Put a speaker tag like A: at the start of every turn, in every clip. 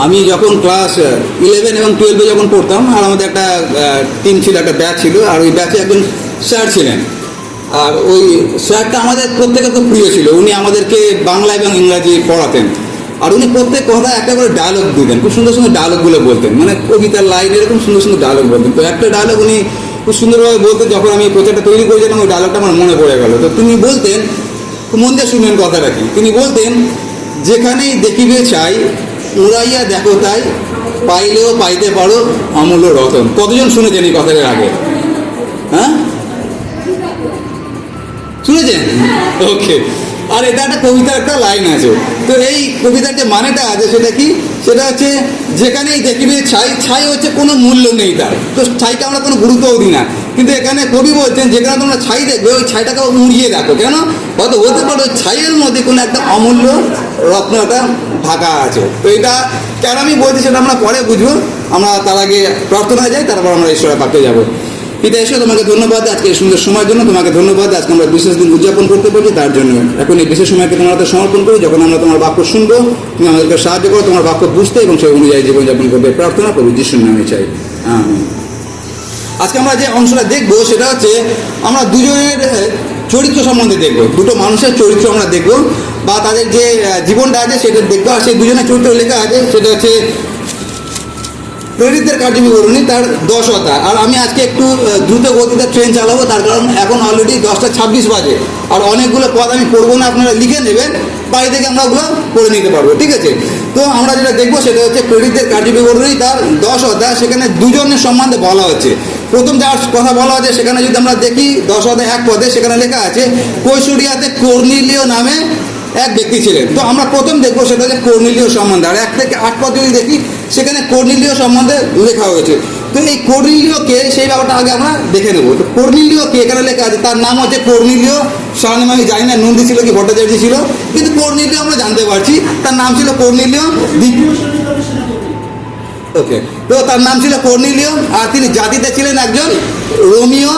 A: আমি যখন ক্লাস 11 এবং 12 যখন পড়তাম, আর আমাদের একটা টিম ছিল, একটা ব্যাচ ছিল, আর ওই ব্যাচে একজন স্যার ছিলেন। আর ওই স্যারটা আমাদের প্রত্যেকের খুব প্রিয় ছিল। উনি আমাদেরকে বাংলা এবং ইংরাজি পড়াতেন, আর উনি প্রত্যেক কথা একটা করে ডায়লগ দিতেন, খুব সুন্দর সুন্দর ডায়লগগুলো বলতেন, মানে কবিতার লাইন এরকম সুন্দর সুন্দর ডায়লগ বলতেন। তো একটা ডায়লগ উনি খুব সুন্দরভাবে বলতেন। যখন আমি প্রচারটা তৈরি করেছিলাম, ওই ডায়লগটা আমার মনে পড়ে গেল। তো তিনি বলতেন, মন দিয়ে শুনবেন কথাটা কি, তিনি বলতেন, যেখানেই দেখিবে চাই উড়াইয়া দেখো তাই, পাইলেও পাইতে পারো অমূল্য রতন। কতজন শুনেছেন এই কথাটার আগে? হ্যাঁ, শুনেছেন? ওকে। আর এটা একটা কবিতার একটা লাইন আছে। তো এই কবিতার যে মানেটা আছে সেটা কি, সেটা হচ্ছে যেখানেই দেখিবে ছাই, ছাই হচ্ছে কোনো মূল্য নেই তার, তো ছাইকে আমরা কোনো গুরুত্বও দিই না। কিন্তু এখানে কবি বলছেন, যেখানে তোমরা ছাই দেখবে ওই ছাইটাকে উড়িয়ে দেখো। কেন? হয়তো হতে পারে ওই ছাইয়ের মধ্যে কোনো একটা অমূল্য রত্নটা ঢাকা আছে। তো এটা কেন আমি বলছি সেটা আমরা পরে বুঝবো। আমরা তার আগে প্রার্থনায় যাই, তারপর আমরা ঈশ্বরের পাকে যাবো। পিতা ঈশ্বর, তোমাকে ধন্যবাদ আজকে এই সুন্দর সময়ের জন্য। তোমাকে ধন্যবাদ আজকে আমরা বিশেষ দিন উদযাপন করতে পারছি তার জন্য। এখন এই বিশেষ সময়কে তোমার হাতে সমর্পণ করি। যখন আমরা তোমার বাক্য শুনবো, তুমি আমাদেরকে সাহায্য করো তোমার বাক্য বুঝতে এবং সেই অনুযায়ী জীবনযাপন করবে। প্রার্থনা প্রভু যিশুর নামে চাই, আমিন। আজকে আমরা যে অংশটা দেখবো সেটা হচ্ছে আমরা দুজনের চরিত্র সম্বন্ধে দেখবো। দুটো মানুষের চরিত্র আমরা দেখবো, বা তাদের যে জীবনটা আছে সেটা দেখবো। আর সেই দুজনের চরিত্র লেখা আছে, সেটা হচ্ছে প্রেরিতদের কার্যবিবরণী তার 10 অধ্যায়। আর আমি আজকে একটু দ্রুত গতিতে ট্রেন চালাবো, তার কারণ এখন অলরেডি 10:26 বাজে, আর অনেকগুলো পদ আমি পড়বো না, আপনারা লিখে নেবেন, বাড়ি থেকে আমরা ওগুলো পড়ে নিতে পারবো, ঠিক আছে? তো আমরা যেটা দেখবো সেটা হচ্ছে প্রেরিতদের কার্যবিবরণী তার 10 অধ্যায়। সেখানে দুজনের সম্বন্ধে বলা হচ্ছে। প্রথম যার কথা বলা হচ্ছে সেখানে যদি আমরা দেখি 10 অধ্যায় 1 পদে, সেখানে লেখা আছে কৈশোরিয়াতে কর্নেলীয় নামে এক ব্যক্তি ছিলেন। তো আমরা প্রথম দেখবো সেটা হচ্ছে কর্নেলীয় সম্বন্ধে। আর 1 থেকে 8 পদ যদি দেখি, সেখানে কর্নেলীয় সম্বন্ধে লেখা হয়েছে। তো এই কর্নেলীয়কে, সেই ব্যাপারটা আগে আমরা দেখে নেবো। তো কর্নেলীয়কে এখানে লেখা আছে, তার নাম হচ্ছে কর্নেলীয়। সারনাম আমি জানি না নন্দী ছিল কি ভট্টাচার্য ছিল, কিন্তু কর্নেলীয় আমরা জানতে পারছি তার নাম ছিল কর্নেলীয়। ওকে, তো তার নাম ছিল কর্নেলীয়, আর তিনি জাতিতে ছিলেন একজন রোমীয়।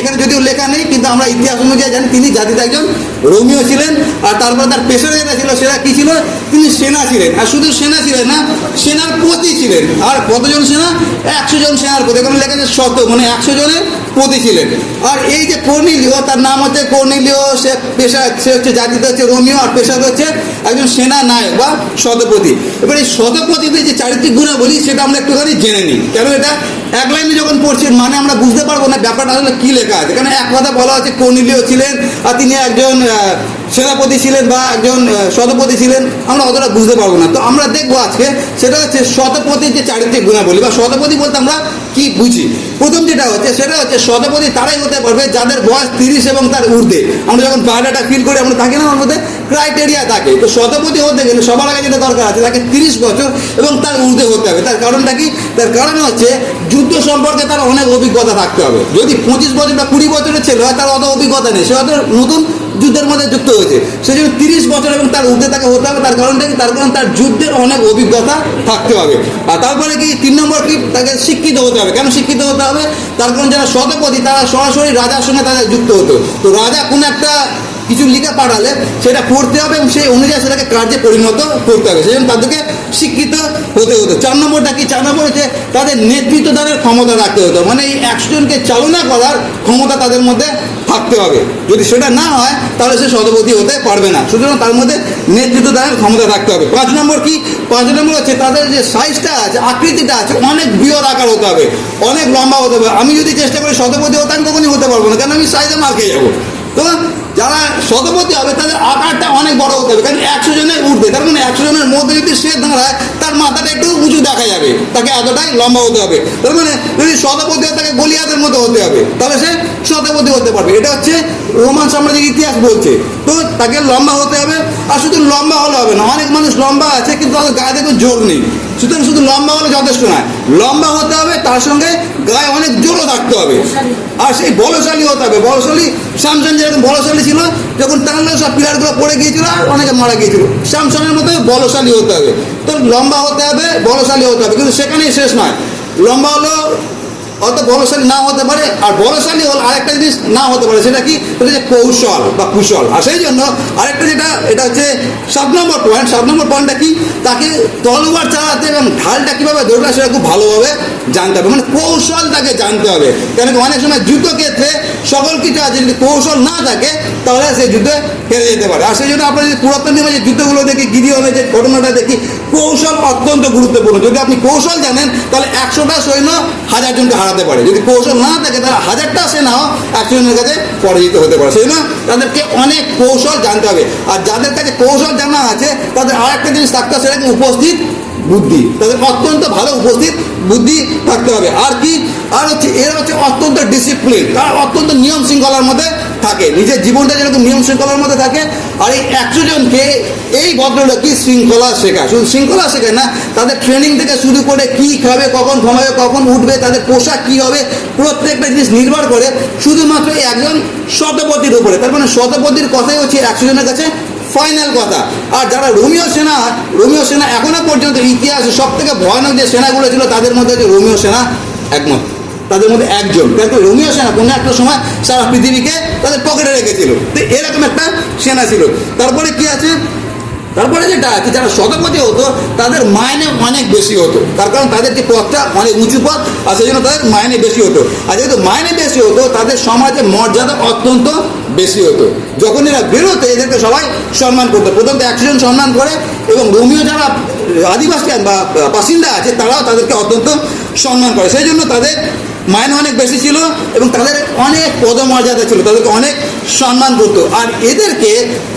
A: এখানে যদিও লেখা নেই, কিন্তু আমরা ইতিহাস অনুযায়ী জানি তিনি জাতিতে একজন রোমীয় ছিলেন। আর তারপরে তার পেশা যেটা ছিল সেটা কি ছিল, তিনি সেনা ছিলেন। আর শুধু সেনা ছিলেন না, সেনার প্রতি ছিলেন। আর কতজন সেনা? 100 জন সেনার প্রতি। এখানে লেখা আছে 100, মানে 100 জনের প্রতি ছিলেন। আর এই যে কর্নেলীয়, তার নাম হচ্ছে কর্নেলীয়, সে পেশা, সে হচ্ছে জাতিতে হচ্ছে রোমীয়, আর পেশাতে হচ্ছে একজন সেনা নায়ক বা শতপতি। এবার এই শতপতিদের যে চারিত্রিক গুণাবলী সেটা আমরা একটুখানি জেনে নিই। কেন এটা এক লাইনে যখন পড়ছি, মানে আমরা বুঝতে পারবো না ব্যাপারটা আসলে কী লেখা আছে। এখানে এক কথা বলা হচ্ছে কর্নেলীয় ছিলেন, আর তিনি একজন সেনাপতি ছিলেন বা একজন শতপতি ছিলেন, আমরা অতটা বুঝতে পারবো না। তো আমরা দেখবো আজকে সেটা হচ্ছে শতপতির যে চারিত্রিক গুণাবলী, বা শতপতি বলতে আমরা কি বুঝি। প্রথম যেটা হচ্ছে সেটা হচ্ছে শতপতি তারাই হতে পারবে যাদের বয়স 30 এবং তার ঊর্ধ্বে। আমরা যখন বায়োডাটা ফিল করি, আমরা থাকি না, আমার মধ্যে ক্রাইটেরিয়া থাকে। তো শতপতি হতে গেলে সবার আগে যেটা দরকার আছে, তাকে 30 বছর এবং তার ঊর্ধ্বে হতে হবে। তার কারণটা কি? তার কারণ হচ্ছে যুদ্ধ সম্পর্কে তার অনেক অভিজ্ঞতা থাকতে হবে। যদি 25 বছর বা 20 বছরের ছেলে হয়, তার অত অভিজ্ঞতা নেই, সে হয়তো নতুন যুদ্ধের মধ্যে যুক্ত হয়েছে, সেই জন্য 30 বছর এবং তার ঊর্ধ্বে তাকে হতে হবে। তার কারণটা কি? তার কারণ তার যুদ্ধের অনেক অভিজ্ঞতা থাকতে হবে। আর তারপরে কি 3 নম্বর কি, তাকে শিক্ষিত হতে হবে। কেন শিক্ষিত হতে হবে? তার কারণ যারা শতপতি তারা সরাসরি রাজার সঙ্গে তাদের যুক্ত হতো। তো রাজা কোনো একটা কিছু লিখে পাঠালে সেটা পড়তে হবে এবং সেই অনুযায়ী সেটাকে কার্যে পরিণত করতে হবে, সেই জন্য তাদেরকে শিক্ষিত হতে হতো। 4 নম্বরটা কি? 4 নম্বর হচ্ছে তাদের নেতৃত্ব দানের ক্ষমতা রাখতে হতো, মানে এই 100 জনকে চালনা করার ক্ষমতা তাদের মধ্যে থাকতে হবে। যদি সেটা না হয় তাহলে সে শতপতি হতে পারবে না। সুতরাং তার মধ্যে নেতৃত্ব দানের ক্ষমতা রাখতে হবে। 5 নম্বর কি? 5 নম্বর হচ্ছে তাদের যে সাইজটা আছে, আকৃতিটা আছে, অনেক বৃহৎ আকার হতে হবে, অনেক লম্বা হতে হবে। আমি যদি চেষ্টা করি শতপতি হতে, আমি কখনই হতে পারবো না, কারণ আমি সাইজে মার খেয়ে যাবো। তো যারা শতপতি হবে তাদের আকারটা অনেক বড় হতে হবে, কারণ 100 জনের ঊর্ধ্বে। তার মানে 100 জনের মধ্যে যদি সে দাঁড়ায়, তার মাথাটা একটু উঁচু দেখা যাবে, তাকে এতটাই লম্বা হতে হবে। তার মানে যদি শতপতি হয়, তাকে গলিয়াতের মতো হতে হবে, তাহলে সে শতপতি হতে পারবে। এটা হচ্ছে রোমান সাম্রাজ্যের ইতিহাস বলছে। তো তাকে লম্বা হতে হবে। আর শুধু লম্বা হলে হবে না, অনেক মানুষ লম্বা আছে কিন্তু তাদের গায়ে দেখো জোর নেই। সুতরাং শুধু লম্বা হলে যথেষ্ট নয়, লম্বা হতে হবে, তার সঙ্গে গায়ে অনেক জোরও থাকতে হবে। আর সেই বলশালী হতে হবে। বলশালী, স্যামসন যেরকম বলশালী ছিল, যখন টানলে সব পিলারগুলো পড়ে গিয়েছিল আর অনেকে মারা গিয়েছিল, স্যামসনের মতো বলশালী হতে হবে। তো লম্বা হতে হবে, বলশালী হতে হবে, কিন্তু সেখানেই শেষ নয়। লম্বা হলো অত বলশালী নাও হতে পারে, আর বলশালী হল আরেকটা জিনিস না হতে পারে, সেটা কি, সেটা হচ্ছে কৌশল বা কুশল। আর সেই জন্য আরেকটা যেটা, এটা হচ্ছে 7 নম্বর পয়েন্ট। 7 নম্বর পয়েন্টটা কি, তাকে তলোয়ার চালাতে এবং ঢালটা কিভাবে ধরবে সেটা খুব ভালোভাবে জানতে হবে, মানে কৌশল তাকে জানতে হবে। কেন কি অনেক সময় যুদ্ধ ক্ষেত্রে সকল কিছু আছে, যদি কৌশল না থাকে তাহলে সেই যুদ্ধে হেরে যেতে পারে। আর সেই জন্য আমরা যদি পুরাতন দিনে যে যুদ্ধগুলো দেখি, গিদিয়নের যে ঘটনাটা দেখি, কৌশল অত্যন্ত গুরুত্বপূর্ণ। যদি আপনি কৌশল জানেন তাহলে 100টা সৈন্য 1000 জনকে হারাতে পারে। যদি কৌশল না থাকে তাহলে 1000টা সেনাও 100 জনের কাছে পরাজিত হতে পারে। সেই জন্য তাদেরকে অনেক কৌশল জানতে হবে। আর যাদের কাছে কৌশল জানা আছে তাদের আরেকটা জিনিস থাকতে হবে, সেটা কি উপস্থিত বুদ্ধি। তাদের অত্যন্ত ভালো উপস্থিত বুদ্ধি থাকতে হবে। আর কি, আর হচ্ছে এরা হচ্ছে অত্যন্ত ডিসিপ্লিন, তারা অত্যন্ত নিয়ম শৃঙ্খলার মধ্যে থাকে, নিজের জীবনটা যেরকম নিয়ম শৃঙ্খলার মধ্যে থাকে। আর এই 100 জনকে এই ভদ্রলোক কি শৃঙ্খলা শেখায়, শুধু শৃঙ্খলা শেখায় না, তাদের ট্রেনিং থেকে শুরু করে কি খাবে, কখন ঘুমাবে, কখন উঠবে, তাদের পোশাক কি হবে, প্রত্যেকটা জিনিস নির্ভর করে শুধুমাত্র একজন শতপথীর উপরে। তার মানে শতপথীর কথাই হচ্ছে 100 জনের কাছে ফাইনাল কথা। আর যারা রোমিও সেনা এখনো পর্যন্ত ইতিহাসে সব থেকে ভয়ানক যে সেনাগুলো ছিল তাদের মধ্যে হচ্ছে রোমিও সেনা একমাত্র, তাদের মধ্যে একজন। কারণ রোমিও সেনা কোনো একটা সময় সারা পৃথিবীকে তাদের পকেটে রেখেছিল, তো এরকম একটা সেনা ছিল। তারপরে কি আছে, তারপরে যেটা আছে, যারা শতপথী হতো তাদের মাইনে অনেক বেশি হতো, তার কারণ তাদের যে পথটা অনেক উঁচু পথ, আর সেই জন্য তাদের মাইনে বেশি হতো। আর যেহেতু মাইনে বেশি হতো তাদের সমাজে মর্যাদা অত্যন্ত বেশি হতো। যখন এরা বেরোতো এদেরকে সবাই সম্মান করতো, প্রথম তো 100 জন সম্মান করে, এবং রোমিও যারা আদিবাসী বা বাসিন্দা আছে তারাও তাদেরকে অত্যন্ত সম্মান করে। সেই জন্য তাদের মাইনে অনেক বেশি ছিল এবং তাদের অনেক পদমর্যাদা ছিল, তাদেরকে অনেক সম্মান করতো। আর এদেরকে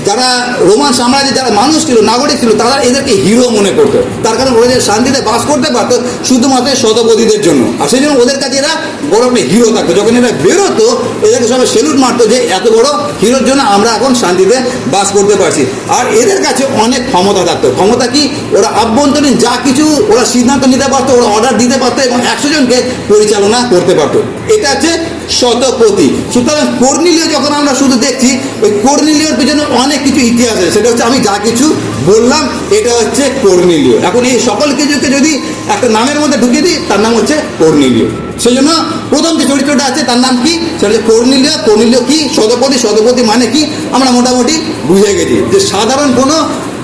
A: যারা রোমান সাম্রাজ্যের যারা মানুষ ছিল, নাগরিক ছিল, তারা এদেরকে হিরো মনে করতো, তার কারণ ওরা যে শান্তিতে বাস করতে পারতো শুধুমাত্র শতপথীদের জন্য। আর সেই জন্য ওদের কাছে এরা বড় একটা হিরো থাকতো। যখন এরা বেরোতো এদেরকে সবাই সেলুট মারতো যে এত বড় হিরোর জন্য আমরা এখন শান্তিতে বাস করতে পারছি। আর এদের কাছে অনেক ক্ষমতা থাকতো। ক্ষমতা কি, ওরা আভ্যন্তরীণ যা কিছু ওরা সিদ্ধান্ত নিতে পারতো, ওরা অর্ডার দিতে পারতো এবং 100 জনকে পরিচালনা করতে পারতো। এটা হচ্ছে শতপথী। সুতরাং কর্নেলীয় যখন আমরা শুধু দেখছি, ওই কর্নেলীয়র পিছনে অনেক কিছু ইতিহাস আছে, সেটা হচ্ছে আমি যা কিছু বললাম এটা হচ্ছে কর্নেলীয়। এখন এই সকল কিছুকে যদি একটা নামের মধ্যে ঢুকিয়ে দিই তার নাম হচ্ছে কর্নেলীয়। সেই জন্য প্রথম যে চরিত্রটা আছে তার নাম কি, সেটা হচ্ছে কর্নেলীয়। কর্নেলীয় কি, শতপথী। শতপথী মানে কি আমরা মোটামুটি বুঝে গেছি যে সাধারণ কোনো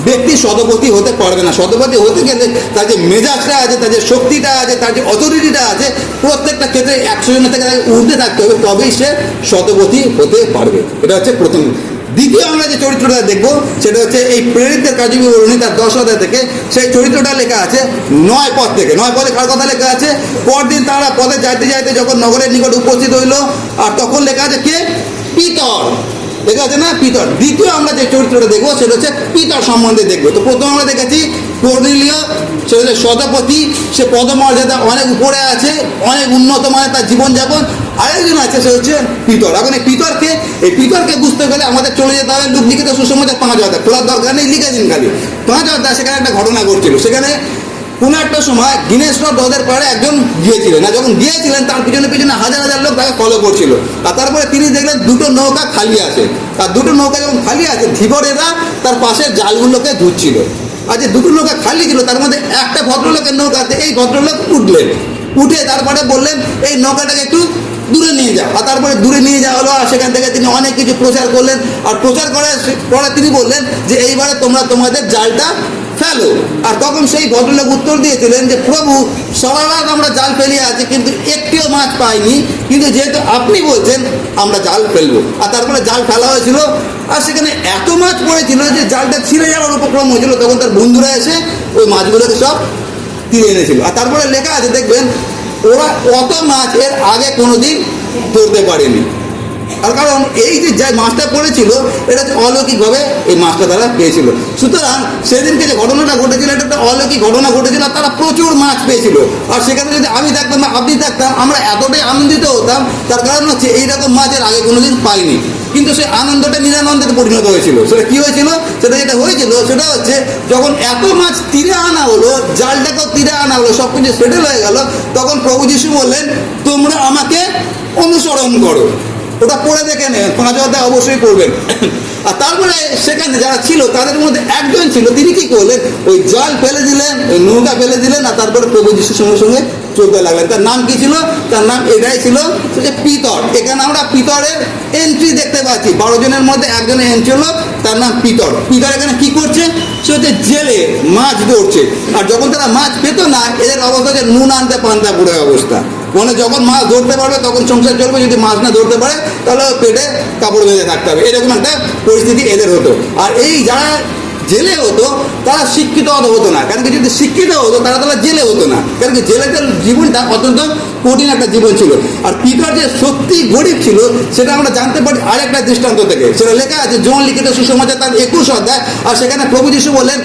A: ব্যক্তি শতপথী হতে পারবে না। শতপথী হতে গেলে তার যে মেজাজটা আছে, তার যে শক্তিটা আছে, তার যে অথরিটিটা আছে, প্রত্যেকটা ক্ষেত্রে 100 জনের থেকে তাকে ঊর্ধ্বে থাকতে হবে, তবেই সে শতপথী হতে পারবে। এটা হচ্ছে প্রথম। দ্বিতীয় আমরা যে চরিত্রটা দেখবো সেটা হচ্ছে এই প্রেরিতদের কার্যবিবরণী তার 10 অধ্যায় থেকে। সেই চরিত্রটা লেখা আছে 9 পদ থেকে। 9 পদে কার কথা লেখা আছে, পরদিন তারা পথে যাইতে যাইতে যখন নগরের নিকট উপস্থিত হইল, আর তখন লেখা আছে কে, পিতর। লেখা আছে না, পিতর। দ্বিতীয় আমরা যে চরিত্রটা দেখবো সেটা হচ্ছে পিতর সম্বন্ধে দেখবো। তো প্রথম আমরা দেখেছি কর্নেলীয়, সে হচ্ছে শতপথী, সে পদমর্যাদা অনেক উপরে আছে, অনেক উন্নত মানের তার জীবনযাপন। আরেকজন আছে সে হচ্ছে পিতর। এখন এই পিতরকে বুঝতে গেলে আমাদের চলে যেতে হবে লুকলিখিত সুসমাচার 5 অধ্যায়। খোলার দরকার নেই, লিখে দিন খালি 5 অধ্যায়। সেখানে একটা ঘটনা ঘটছিল, সেখানে কোনো একটা সময় গিনেশ্বর হ্রদের পাড়ে একজন গিয়েছিলেন। না, যখন গিয়েছিলেন তার পিছনে পিছনে হাজার হাজার লোক তাকে ফলো করছিল। আর তারপরে তিনি দেখলেন 2টো নৌকা খালি আছে। আর 2টো নৌকা যখন খালি আছে, ধীবরেরা তার পাশের জালগুলোকে ধুচ্ছিল। আর যে 2টো নৌকা খালি ছিল তার মধ্যে একটা ভদ্রলোকের নৌকাতে এই ভদ্রলোক উঠলেন। উঠে তারপরে বললেন এই নৌকাটাকে একটু দূরে নিয়ে যাও। আর তারপরে দূরে নিয়ে যাওয়া হলো। আর সেখান থেকে তিনি অনেক কিছু প্রচার করলেন। আর প্রচার করার পরে তিনি বললেন যে এইবারে তোমরা তোমাদের জালটা ফেলো। আর তখন সেই ভদ্রলোক উত্তর দিয়েছিলেন যে প্রভু, সারা রাত আমরা জাল ফেলিয়ে আছি কিন্তু একটিও মাছ পাইনি, কিন্তু যেহেতু আপনি বলছেন আমরা জাল ফেলবো। আর তারপরে জাল ফেলা হয়েছিল, আর সেখানে এত মাছ পড়েছিল যে জালটা ছিঁড়ে যাওয়ার উপক্রম হয়েছিল। তখন তার বন্ধুরা এসে ওই মাছগুলোকে সব তীরে এনেছিল। আর তারপরে লেখা আছে দেখবেন ওরা অত মাছ এর আগে কোনোদিন ধরতে পারেনি। তার কারণ এই যে মাছটা পড়েছিল এটা হচ্ছে অলৌকিকভাবে এই মাছটা তারা পেয়েছিল। সুতরাং সেদিনকে যে ঘটনাটা ঘটেছিল এটা একটা অলৌকিক ঘটনা ঘটেছিল। তারা প্রচুর মাছ পেয়েছিল। আর সেখানে যদি আমি থাকতাম বা আপনি থাকতাম আমরা এতটাই আনন্দিত হতাম। তার কারণ হচ্ছে এইরকম মাছের আগে কোনোদিন পাইনি। কিন্তু সেই আনন্দটা নিরানন্দে পরিণত হয়েছিল। সেটা কি হয়েছিল, সেটা যেটা হয়েছিল সেটা হচ্ছে যখন এত মাছ তীরে আনা হলো, জালটাকেও তীরে আনা হলো, সব কিছু সেটেল হয়ে গেল, তখন প্রভু যিশু বললেন তোমরা আমাকে অনুসরণ করো। ওটা পড়ে দেখে নেন, 5 অধ্যায় অবশ্যই পড়বেন। আর তারপরে সেখানে যারা ছিল তাদের মধ্যে একজন ছিল, তিনি কি করলেন, ওই জল ফেলে দিলেন, ওই নৌকা ফেলে দিলেন, আর তারপরে প্রভু যিশুর সঙ্গে সঙ্গে চলতে লাগলেন। তার নাম কি ছিল? তার নাম এটাই ছিল যে পিতর। এখানে আমরা পিতরের এন্ট্রি দেখতে পাচ্ছি, 12 জনের মধ্যে একজনের এন্ট্রি হলো, তার নাম পিতর। পিতর এখানে কি করছে? সে হচ্ছে জেলে মাছ ধরছে। আর যখন তারা মাছ পেত না, এদের অবস্থা হচ্ছে নুন আনতে পান্তা পুরো অবস্থা। মানে যখন মাছ ধরতে পারবে তখন সংসার চলবে, যদি মাছ না ধরতে পারে তাহলে পেটে কাপড় বেঁধে থাকতে হবে, এরকম একটা পরিস্থিতি এদের হতো। আর এই যারা জেলে হতো তারা শিক্ষিত হতো না, কারণ কি যদি শিক্ষিত হতো তারা জেলে হতো না, কারণ কি জেলেদের জীবনটা অত্যন্ত কঠিন একটা জীবন ছিল। আর পিতর যে সত্যি গরিব ছিল সেটা আমরা জানতে পারি আরেকটা দৃষ্টান্ত থেকে। সেটা লেখা আছে যোহন লিখিত সুসমাচার তার 21 অধ্যায়। আর সেখানে প্রভু যিশু বললেন,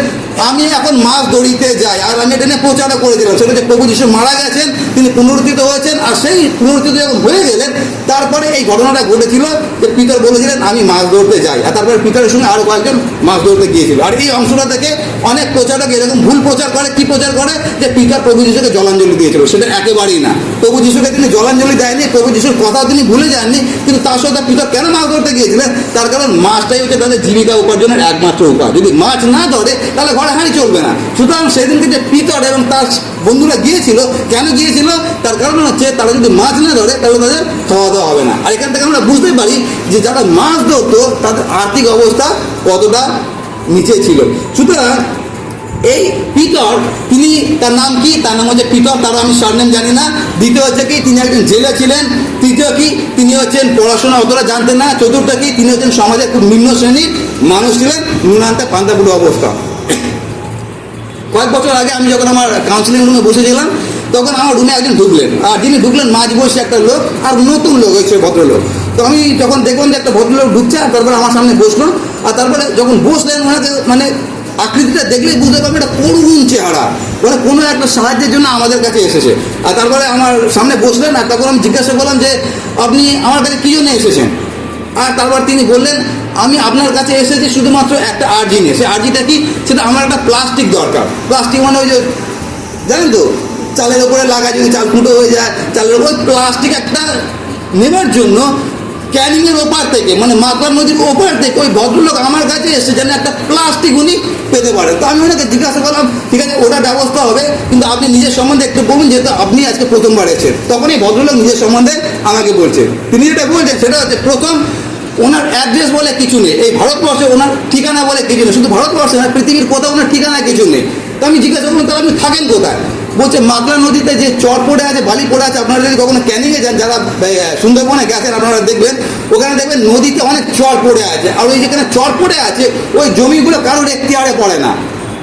A: আমি এখন মাছ ধরিতে যাই, আর আমি এটা নিয়ে প্রচারও করে দিলাম। সেটা যে প্রভু যিশু মারা গেছেন, তিনি পুনরুত্থিত হয়েছেন, আর সেই পুনরুত্থিত যখন হয়ে গেলেন তারপরে এই ঘটনাটা ঘটেছিল যে পিতর বলেছিলেন আমি মাছ ধরতে যাই, আর তারপরে পিতরের সঙ্গে আরো কয়েকজন মাছ ধরতে গিয়েছিল। আর এই অংশটা থেকে অনেক প্রচারক এরকম ভুল প্রচার করে। কি প্রচার করে? যে পিতর প্রভু যিশুকে জলাঞ্জলি দিয়েছিল। সেটা একেবারেই না। প্রভু যিশুকে তিনি জলাঞ্জলি দেয়নি, প্রভু যিশুর কথাও তিনি ভুলে যাননি, কিন্তু তার সাথে পিতর কেন মাছ ধরতে গিয়েছিলেন? তার কারণ মাছটাই হচ্ছে তাদের জীবিকা উপার্জনের একমাত্র উপায়। যদি মাছ না ধরে তাহলে ঘরে হাঁড়ি চলবে না। সুতরাং সেদিনকে যে পিতর এবং তার বন্ধুরা গিয়েছিল, কেন গিয়েছিল? তার কারণ হচ্ছে তারা যদি মাছ না ধরে তাহলে তাদের খাওয়া দাওয়া হবে না। আর এখান থেকে আমরা বুঝতে পারি যে যারা মাছ ধরতো তাদের আর্থিক অবস্থা কতটা নিচে ছিল। সুতরাং এই পিতর, তিনি, তার নাম কি? তার নাম হচ্ছে পিতর, তারও আমি সারনেম জানি না। দ্বিতীয় হচ্ছে কি, তিনি একজন জেলে ছিলেন। তৃতীয় কি, তিনি হচ্ছেন পড়াশোনা অতটা জানতেন না। চতুর্থ কি, তিনি হচ্ছেন সমাজের খুব নিম্ন শ্রেণীর মানুষ ছিলেন, নুনান্তে পান্তাপুরো অবস্থা। কয়েক বছর আগে আমি যখন আমার কাউন্সিলিং রুমে বসেছিলাম, তখন আমার রুমে একজন ঢুকলেন, আর যিনি ঢুকলেন মাঝ বয়সী একটা লোক, আর নতুন লোক হয়েছে ভদ্রলোক। তো আমি যখন দেখলাম যে একটা ভদ্রলোক ঢুকছে, আর তারপরে আমার সামনে বসলো, আর তারপরে যখন বসলেন ওনাকে মানে আকৃতিটা দেখলেই বুঝতে পারবে এটা করুণ চেহারা, মানে কোনো একটা সাহায্যের জন্য আমাদের কাছে এসেছে। আর তারপরে আমার সামনে বসলেন, আর তখন আমি জিজ্ঞাসা করলাম যে আপনি আমার কাছে কী জন্য এসেছেন? আর তারপর তিনি বললেন, আমি আপনার কাছে এসেছি শুধুমাত্র একটা আর্জি নিয়ে। সে আর্জিটা কি? সেটা আমার একটা প্লাস্টিক দরকার। প্লাস্টিক মানে ওই যে জানেন তো, চালের ওপরে লাগায় যদি চাল ফুটো হয়ে যায়, চালের ওপর প্লাস্টিক একটা নেবার জন্য ক্যানিংয়ের ওপার থেকে, মানে মাতলা নদীর ওপার থেকে ওই ভদ্রলোক আমার কাছে এসে যেন একটা প্লাস্টিক উনি পেতে পারেন। তো আমি ওনাকে জিজ্ঞাসা করলাম, ঠিক আছে ওটা ব্যবস্থা হবে, কিন্তু আপনি নিজের সম্বন্ধে একটু বলুন, যেহেতু আপনি আজকে প্রথমবার এসেছেন। তখন এই ভদ্রলোক নিজের সম্বন্ধে আমাকে বলছেন। তিনি যেটা বলছেন সেটা হচ্ছে, প্রথম ওনার অ্যাড্রেস বলে কিছু নেই, এই ভারতবর্ষে ওনার ঠিকানা বলে কিছু নেই, শুধু ভারতবর্ষে না, পৃথিবীর কোথাও ওনার ঠিকানা কিছু নেই। তো আমি জিজ্ঞাসা করলাম, তাহলে আপনি থাকেন কোথায়? বলছে মাতলা নদীতে যে চর পড়ে আছে, বালি পড়ে আছে, আপনারা যদি কখনো ক্যানিংয়ে যান, যারা সুন্দরবনে গেছেন আপনারা দেখবেন, ওখানে দেখবেন নদীতে অনেক চর পড়ে আছে, আর ওই যেখানে চর পড়ে আছে ওই জমিগুলো কারোর এখতিয়ারে পড়ে না।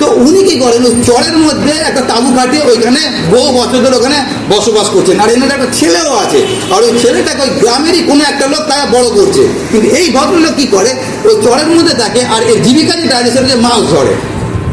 A: তো উনি কি করেন, ওই চরের মধ্যে একটা তাঁবু কাটিয়ে ওইখানে বহু বছর ধরে ওখানে বসবাস করছেন, আর এনার একটা ছেলেও আছে, আর ওই ছেলেটাকে ওই গ্রামেরই কোনো একটা লোক তারা বড় করছে। কিন্তু এই ভদ্রলোক কি করে, ওই চরের মধ্যে থাকে, আর এর জীবিকা যেটা আছে সেটা হচ্ছে মাছ ধরে।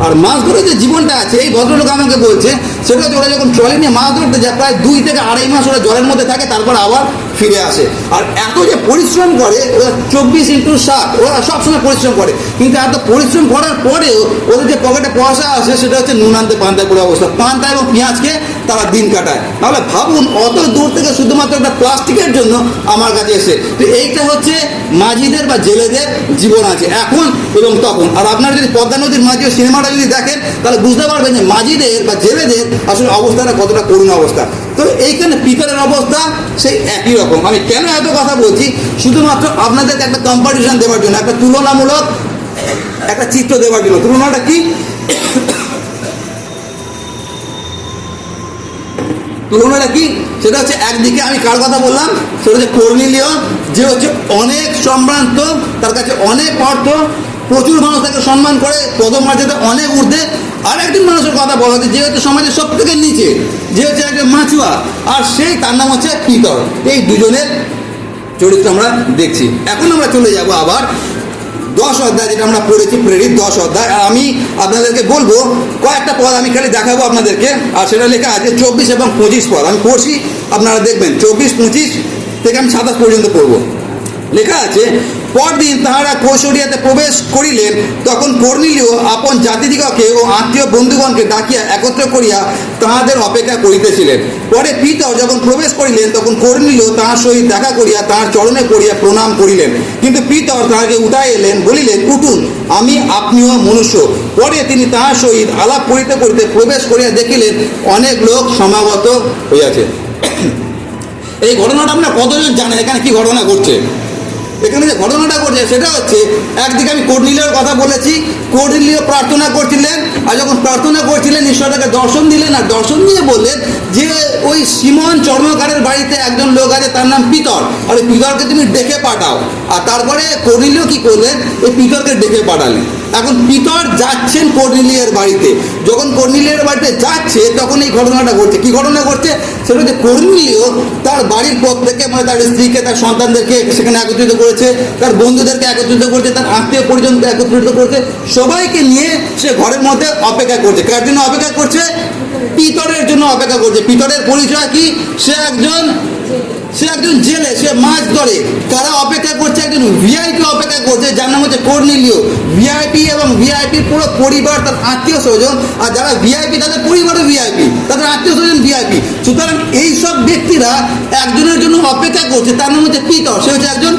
A: আর মাছ ধরে যে জীবনটা আছে, এই ভদ্রলোক আমাকে বলছে সেটা হচ্ছে ওরা যখন ট্রলি নিয়ে মাছ ধরতে যায়, প্রায় 2 থেকে আড়াই মাস ওরা জলের মধ্যে থাকে, তারপর আবার ফিরে আসে। আর এত যে পরিশ্রম করে, ওরা 24x7 ওরা সবসময় পরিশ্রম করে, কিন্তু এত পরিশ্রম করার পরেও ওদের যে পকেটে পয়সা আসে সেটা হচ্ছে নুন আনতে পান্তায় পড়ে অবস্থা। পান্তা এবং পেঁয়াজকে তারা দিন কাটায়। তাহলে ভাবুন, অত দূর থেকে শুধুমাত্র একটা প্লাস্টিকের জন্য আমার কাছে এসে। তো এইটা হচ্ছে মাঝিদের বা জেলেদের জীবন আছে এখন এবং তখন। আর আপনারা যদি পদ্মা নদীর মাঝি সিনেমাটা যদি দেখেন, তাহলে বুঝতে পারবেন যে মাঝিদের বা জেলেদের আসলে অবস্থাটা কতটা করুণ অবস্থা। তো এইখানে পিতরের অবস্থা সেই একই রকম। আমি কেন এত কথা বলছি, শুধুমাত্র আপনাদেরকে একটা কম্পারিজন দেওয়ার জন্য, একটা তুলনামূলক একটা চিত্র দেওয়ার জন্য। তুলনাটা কি? তুলনাটা কি? সেটা হচ্ছে, একদিকে আমি কার কথা বললাম, সেটা হচ্ছে কর্নেলীয়, যে হচ্ছে অনেক সম্ভ্রান্ত, তার কাছে অনেক অর্থ, প্রচুর মানুষ তাকে সম্মান করে, প্রথম মর্যাদা অনেক ঊর্ধ্বে। আর একজন মানুষের কথা বলা হচ্ছে, যে হচ্ছে সমাজের সব থেকে নিচে, যে হচ্ছে একজন মাছুয়া, আর সেই তার নাম হচ্ছে পিতর। এই দুজনের চরিত্র আমরা দেখছি। এখন আমরা চলে যাব আবার 10 অধ্যায়, যেটা আমরা পড়েছি, প্রেরিত 10 অধ্যায়। আর আমি আপনাদেরকে বলবো কয়েকটা পদ, আমি খালি দেখাবো আপনাদেরকে, আর সেটা লেখা আছে 24 এবং 25 পদ। আমি পড়ছি, আপনারা দেখবেন 24, 25 থেকে আমি 27 পর্যন্ত পড়বো। লেখা আছে, পরদিন তাহারা কৈশরিয়াতে প্রবেশ করিলেন, তখন কর্নেলীয় আপন জাতিদিগকে ও আত্মীয় বন্ধুগণকে ডাকিয়া একত্র করিয়া তাহাদের অপেক্ষা করিতেছিলেন। পরে পিতর যখন প্রবেশ করিলেন, তখন কর্নেলীয় তাহার সহিত দেখা করিয়া তাহার চরণে পড়িয়া প্রণাম করিলেন। কিন্তু পিতর তাহাকে উঠাই এলেন, বলিলেন, উঠুন, আমি আপনিও মনুষ্য। পরে তিনি তাহার সহিত আলাপ করিতে করিতে প্রবেশ করিয়া দেখিলেন অনেক লোক সমাগত হইয়াছে। এই ঘটনাটা আপনারা কতজন জানেন এখানে কি ঘটনা ঘটছে? এখানে যে ঘটনাটা ঘটছে সেটা হচ্ছে, একদিকে আমি কর্নেলীয়র কথা বলেছি, কর্নেলীয় প্রার্থনা করছিলেন, আর যখন প্রার্থনা করছিলেন ঈশ্বর তাকে দর্শন দিলেন, আর দর্শন দিয়ে বললেন যে ওই সিমন চর্মকারের বাড়িতে একজন লোক আছে, তার নাম পিতর, আর ওই পিতরকে তুমি ডেকে পাঠাও। আর তারপরে কর্নেলীয় কি করলেন, এই পিতরকে ডেকে পাঠালেন। এখন পিতর যাচ্ছেন কর্নেলীয়ের বাড়িতে, যখন কর্নেলীয়ের বাড়িতে যাচ্ছে তখন এই ঘটনাটা ঘটছে। কি ঘটনা ঘটছে সেটা হচ্ছে, কর্নেলীয় তার বাড়ির প্রত্যেকে, মানে তার স্ত্রীকে, তার সন্তানদেরকে সেখানে একত্রিত করেছে, তার বন্ধুদেরকে একত্রিত করেছে, তার আত্মীয় পরিজনকে একত্রিত করেছে, সবাইকে নিয়ে সে ঘরের মধ্যে অপেক্ষা করছে। কার জন্য অপেক্ষা করছে? পিতরের জন্য অপেক্ষা করছে। পিতরের পরিচয় কি? সে একজন জেলে, সে মাছ ধরে। কারা অপেক্ষা করছে? একজন ভিআইপি অপেক্ষা করছে, যার নাম হচ্ছে কর্নেলীয়। ভিআইপি এবং ভিআইপির পুরো পরিবার, তার আত্মীয় স্বজন, আর যারা ভিআইপি তাদের পরিবারও ভিআইপি, তাদের আত্মীয় স্বজন ভিআইপি। সুতরাং এইসব ব্যক্তিরা একজনের জন্য অপেক্ষা করছে, তার নাম হচ্ছে পিতর। সে হচ্ছে একজন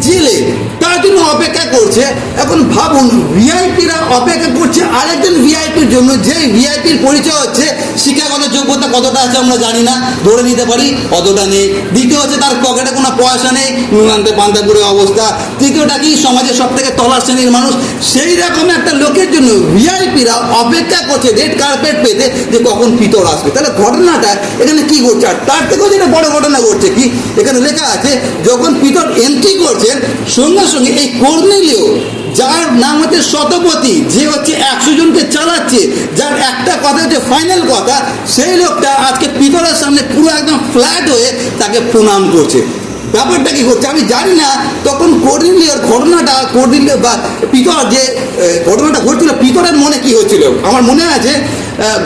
A: জেলে, তার জন্য অপেক্ষা করছে। এখন ভাবুন, ভিআইপিরা অপেক্ষা করছে আরেকজন ভিআইপির জন্য, যে ভিআইপির পরিচয় হচ্ছে শিক্ষাগত যোগ্যতা কতটা আছে আমরা জানি না, ধরে নিতে পারি অতটা নেই। দ্বিতীয় হচ্ছে তার পকেটে কোনো পয়সা নেই, নুনান্তে পান্তাপুরে অবস্থা। তৃতীয়টা কি, সমাজের সব থেকে তলার শ্রেণীর মানুষ। সেই রকম একটা লোকের জন্য ভিআইপিরা অপেক্ষা করছে রেড কার্পেট পেতে, যে কখন পিতর আসবে। তাহলে ঘটনাটা এখানে কি ঘটছে? আর তার থেকেও যেটা বড় ঘটনা ঘটছে কি, এখানে লেখা আছে যখন পিতর এন্ট্রি করছে, সঙ্গে সঙ্গে এই কর্নেলীয়, যার নাম হচ্ছে শতপতি, যে হচ্ছে 100 জনকে চালাচ্ছে, যার একটা কথা হচ্ছে ফাইনাল কথা, সেই লোকটা আজকে পিতরের সামনে পুরো একদম ফ্ল্যাট হয়ে তাকে প্রণাম করছে। ব্যাপারটা কি করছে আমি জানি না। তখন কর্নেলীয়র ঘটনাটা, কর্নেলীয় বা পিতর যে ঘটনাটা ঘটছিল, পিতরের মনে কি হচ্ছিল আমার মনে আছে,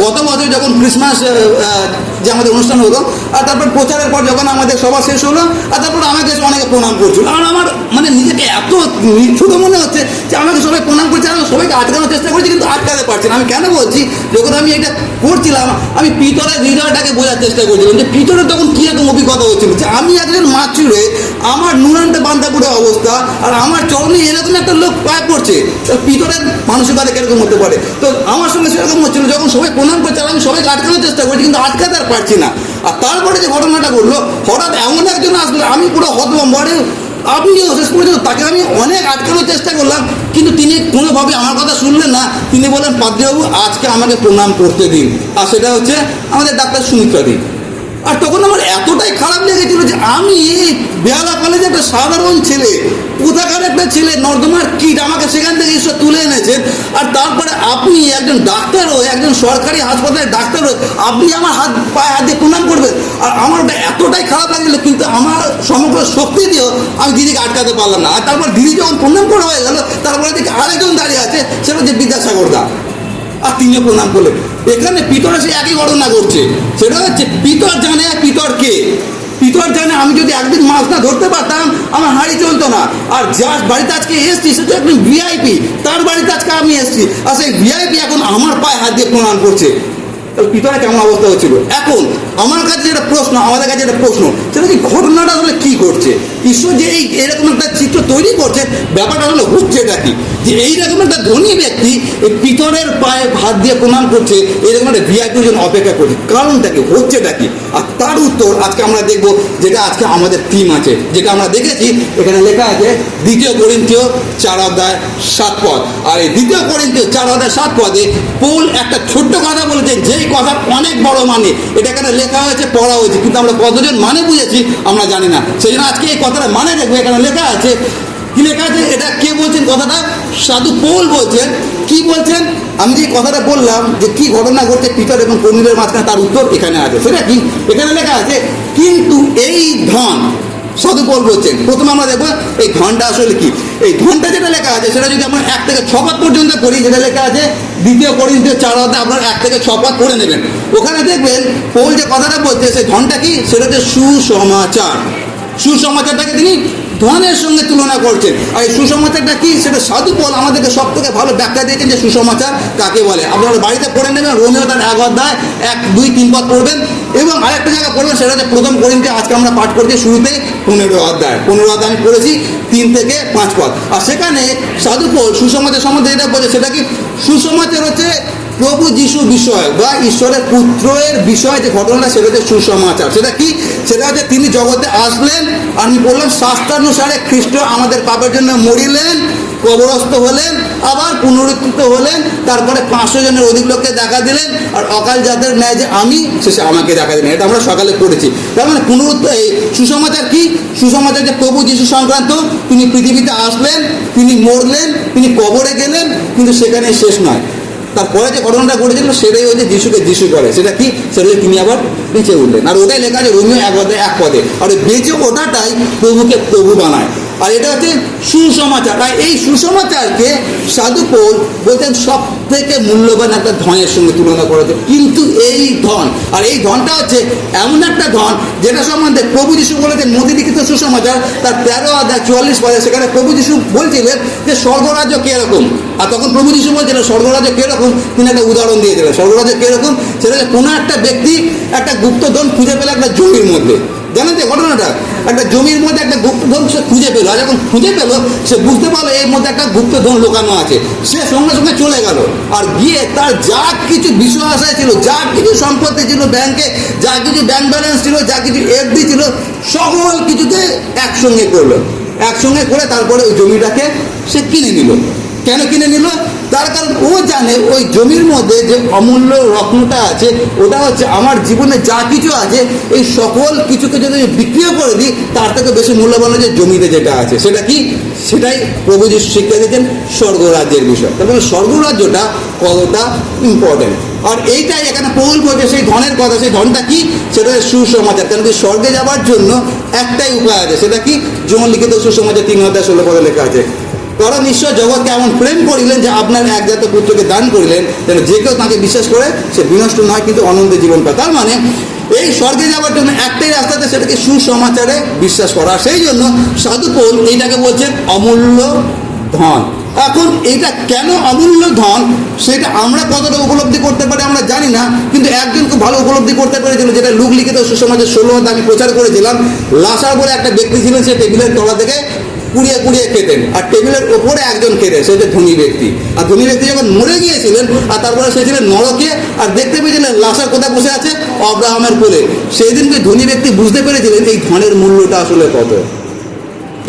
A: গত বছর যখন ক্রিসমাস যে আমাদের অনুষ্ঠান হলো, আর তারপর প্রচারের পর যখন আমাদের সভা শেষ হলো, আর তারপর আমাকে অনেকে প্রণাম করছিল, আর আমার মানে নিজেকে এত ছোট মনে হচ্ছে যে আমাকে সবাই প্রণাম করছে, আমি সবাইকে আটকানোর চেষ্টা করছি, কিন্তু আটকাতে পারছি না। আমি কেন বলছি, যখন আমি এটা করছিলাম আমি পিতরের হৃদয়টাকে বোঝার চেষ্টা করছিলাম, যে পিতরের তখন কীরকম অভিজ্ঞতা হচ্ছিল, যে আমি একজন মাতৃ, আমার নুনান্তে বান্দাপুরে অবস্থা, আর আমার চরণে এরকম একটা লোক পায়ে পড়ছে, পিতরের মানসিকতা কিরকম হতে পারে। তো আমার সঙ্গে সেরকম হচ্ছিল, যখন সবাই প্রণাম করছে আমি সবাইকে আটকানোর চেষ্টা করছি, কিন্তু আটকাতে আর পারছি না। আর তারপরে যে ঘটনাটা ঘটলো, হঠাৎ এমন একজন আসলো, আমি পুরো হতভম্ব। আপনিও শেষ পর্যন্ত তাকে আমি অনেক আটকানোর চেষ্টা করলাম, কিন্তু তিনি কোনোভাবে আমার কথা শুনলেন না। তিনি বললেন, পাদ্রীবাবু আজকে আমাকে প্রণাম করতে দিন। আর সেটা হচ্ছে আমাদের ডাক্তার সুমিত্রাদি। আর তখন আমার এতটাই খারাপ লেগেছিল যে আমি এই বেহালা কলেজে একটা সাধারণ ছেলে, কোথাকার একটা ছেলে, নর্দমার কিট, আমাকে সেখান থেকে ঈশ্বর তুলে এনেছেন। আর তারপরে আপনি একজন ডাক্তার হয়ে, একজন সরকারি হাসপাতালের ডাক্তার হয়ে, আপনি আমার পায়ে হাত দিয়ে প্রণাম করবেন। আর আমার ওটা এতটাই খারাপ লাগছিল, কিন্তু আমার সমগ্র শক্তি দিয়েও আমি দিদিকে আটকাতে পারলাম না। আর তারপর দিদি যখন প্রণাম করা হয়ে গেল, তারপরে দেখি আরেকজন দাঁড়িয়ে আছে, সেটা হচ্ছে বিদ্যাসাগর দা, আর তিনিও প্রণাম করলেন। এখানে পিতরে সে একই ঘটনা ঘটছে। সেটা হচ্ছে পিতর জানে পিতর কে। পিতর জানে আমি যদি একদিন মাছ না ধরতে পারতাম আমার হাঁড়ি চলতো না। আর যার বাড়িতে আজকে এসছি সে তো একজন ভিআইপি, তার বাড়িতে আজকে আমি এসছি, আর সেই ভিআইপি এখন আমার পায়ে হাত দিয়ে প্রণাম করছে। পিতরে কেমন অবস্থা হচ্ছিল। এখন আমার কাছে যেটা প্রশ্ন, আমাদের কাছে যেটা প্রশ্ন, সেটা কি ঘটনাটা আসলে কী করছে? ঈশ্বর যে এই এরকম একটা চিত্র তৈরি করছে, ব্যাপারটা আসলে হচ্ছে এটা কি, যে এইরকম একটা ধনী ব্যক্তি এই পিতরের পায়ে হাত দিয়ে প্রণাম করছে, এরকম একটা ভিআইপির জন্য অপেক্ষা করছে, কারণটা কি, হচ্ছেটা কি? আর তার উত্তর আজকে আমরা দেখবো, যেটা আজকে আমাদের থিম আছে, যেটা আমরা দেখেছি এখানে লেখা আছে 2 করিন্থীয় 4:7। আর এই 2 করিন্থীয় 4:7 পৌল একটা ছোট্ট কথা বলেছে, যেই কথা অনেক বড় মানে। এটা এখানে লেখা হয়েছে, পড়া হয়েছে, কিন্তু আমরা কতজন মানে বুঝেছি আমরা জানি না। সেই জন্য আজকে এই কথাটা মানে দেখবো। এখানে লেখা আছে, কি লেখা আছে, এটা কে বলছেন কথাটা? সাধু পৌল বলছেন। কি বলছেন? আমি যে কথাটা বললাম যে কি ঘটনা ঘটছে পিতর এবং কর্নেলীয়ের মাঝখানে, তার উত্তর এখানে আছে। সেটা কি? এখানে লেখা আছে, কিন্তু এই ধন, সাধু পৌল বলছেন। প্রথমে আমরা দেখবো এই ধনটা আসলে কি। এই ধনটা যেটা লেখা আছে সেটা যদি আমরা 1 থেকে 6 পদ পর্যন্ত পড়ি, যেটা লেখা আছে 2 করিন্থীয় 4 আপনার 1 থেকে 6 পদ পড়ে নেবেন। ওখানে দেখবেন পৌল যে কথাটা বলছে, সেই ধনটা কি, সেটা হচ্ছে সুসমাচার। সুসমাচারটাকে তিনি ধনের সঙ্গে তুলনা করছেন। আর এই সুসমাচারটা কি, সেটা সাধু পল আমাদেরকে সব থেকে ভালো ব্যাখ্যা দিয়েছেন যে সুসমাচার কাকে বলে। আপনারা বাড়িতে পড়ে নেবেন, রোমিও তার 1 অধ্যায় 1, 2, 3 পদ পড়বেন, এবং আরেকটা জায়গা পড়বেন, সেটা হচ্ছে প্রথম করিন্থে। আজকে আমরা পাঠ করছি শুরুতে 15 অধ্যায় আমি পড়েছি 3 থেকে 5 পদ। আর সেখানে সাধু পল সুসমাচার সম্বন্ধে যেটা বলে, সেটা কি, সুসমাচার হচ্ছে প্রভু যিশু বিষয় বা ঈশ্বরের পুত্রের বিষয় যে ঘটনা, সেটা হচ্ছে সুসমাচার। সেটা কি, সেটা হচ্ছে তিনি জগতে আসলেন, আমি বললাম শাস্ত্রানুসারে খ্রিস্ট আমাদের পাপের জন্য মরিলেন, কবরস্থ হলেন, আবার পুনরুত্থিত হলেন, তারপরে 500 জনের অধিক লোককে দেখা দিলেন, আর অকাল জাতের ন্যায় যে আমি, শেষে আমাকে দেখা দিলেন। এটা আমরা সকালে পড়েছি। তার মানে এই সুসমাচার কি, সুসমাচার যে প্রভু যিশু সংক্রান্ত, তিনি পৃথিবীতে আসলেন, তিনি মরলেন, তিনি কবরে গেলেন, কিন্তু সেখানে শেষ নয়। তারপরে যে ঘটনাটা ঘটেছিল সেটাই হচ্ছে যিশুকে যিশু করে। সেটা কি, সেটা তিনি আবার বেঁচে উঠলেন। আর ওটাই লেখা আছে রোমিও 1 অধ্যায় 1 পদে। আর ওই বেঁচে ওঠাটাই প্রভুকে প্রভু বানায়। আর এটা হচ্ছে সুসমাচার। আর এই সুসমাচারকে সাধু পৌল বলতেন সব থেকে মূল্যবান একটা ধনের সঙ্গে তুলনা করা যায়। কিন্তু এই ধন, আর এই ধনটা হচ্ছে এমন একটা ধন যেটা সম্বন্ধে প্রভু যিশু বলেছেন মধ্যে লিখিত সুসমাচার তার 13 অধ্যায় 44 পদে। সেখানে প্রভু যিশু বলছিলেন যে স্বর্গরাজ্য কিরকম। আর তখন প্রভু যিশু বলছিলেন স্বর্গরাজ্য কিরকম, তিনি একটা উদাহরণ দিয়েছিলেন। স্বর্গরাজ্য কিরকম, সেটা হচ্ছে কোনো একটা ব্যক্তি একটা গুপ্তধন খুঁজে পেলে একটা জমির মধ্যে। জানেন যে ঘটনাটা, একটা জমির মধ্যে একটা গুপ্তধন সে খুঁজে পেলো। আর যখন খুঁজে পেলো, সে বুঝতে পারলো এর মধ্যে একটা গুপ্তধন লুকানো আছে। সে সঙ্গে সঙ্গে চলে গেল, আর গিয়ে তার যা কিছু বিষয় আশায় ছিল, যা কিছু সম্পত্তি ছিল ব্যাংকে, যা কিছু ব্যাংক ব্যালেন্স ছিল, যা কিছু এফডি ছিল, সকল কিছুতে একসঙ্গে করলো। একসঙ্গে করে তারপরে ওই জমিটাকে সে কিনে নিল। কেন কিনে নিল? তার কারণ ও জানে ওই জমির মধ্যে যে অমূল্য রত্নটা আছে, ওটা হচ্ছে আমার জীবনে যা কিছু আছে, এই সকল কিছুকে যদি বিক্রিও করে দিই, তার থেকে বেশি মূল্যবান যে জমিতে যেটা আছে। সেটা কি, সেটাই প্রভু যিশু শিক্ষা দিয়েছেন স্বর্গরাজ্যের বিষয়। তারপরে স্বর্গরাজ্যটা কতটা ইম্পর্টেন্ট। আর এইটাই এখানে পৌল বলছে সেই ধনের কথা। সেই ধনটা কি, সেটা সুসমাচার। কারণ কি, স্বর্গে যাওয়ার জন্য একটাই উপায় আছে। সেটা কি, জন লিখিত সুসমাচার 3 অধ্যায় 16 পদে লেখা আছে, কারণ ঈশ্বর জগৎকে এমন প্রেম করিলেন যে আপনার একজাত পুত্রকে দান করিলেন, যেন যে কেউ তাকে বিশ্বাস করে সে বিনষ্ট নয় কিন্তু অনন্ত জীবন পায়। তার মানে এই স্বর্গে যাওয়ার জন্য একটাই রাস্তা আছে, সেটাকে সুসমাচারে বিশ্বাস করা। সেই জন্য সাধু পৌল এইটাকে বলছেন অমূল্য ধন। এখন এটা কেন অমূল্য ধন, সেটা আমরা কতটা উপলব্ধি করতে পারি আমরা জানি না, কিন্তু একজন খুব ভালো উপলব্ধি করতে পেরেছিল, যেটা লুক লিখিত সুসমাচার 16 অধ্যায় আমি প্রচার করেছিলাম। লাসার বলে একটা ব্যক্তি ছিলেন, সে টেবিলের তলা থেকে কুড়িয়ে কুড়িয়ে খেতেন, আর টেবিলের ওপরে একজন খেতেন, সে হচ্ছে ধনী ব্যক্তি। আর ধনী ব্যক্তি যখন মরে গিয়েছিলেন, আর তারপরে সে ছিলেন নরকে, আর দেখতে পেয়েছিলেন লাসার কোথায় বসে আছে, আব্রাহামের কোলে। সেই দিনকে ধনী ব্যক্তি বুঝতে পেরেছিলেন এই ধনের মূল্যটা আসলে কত।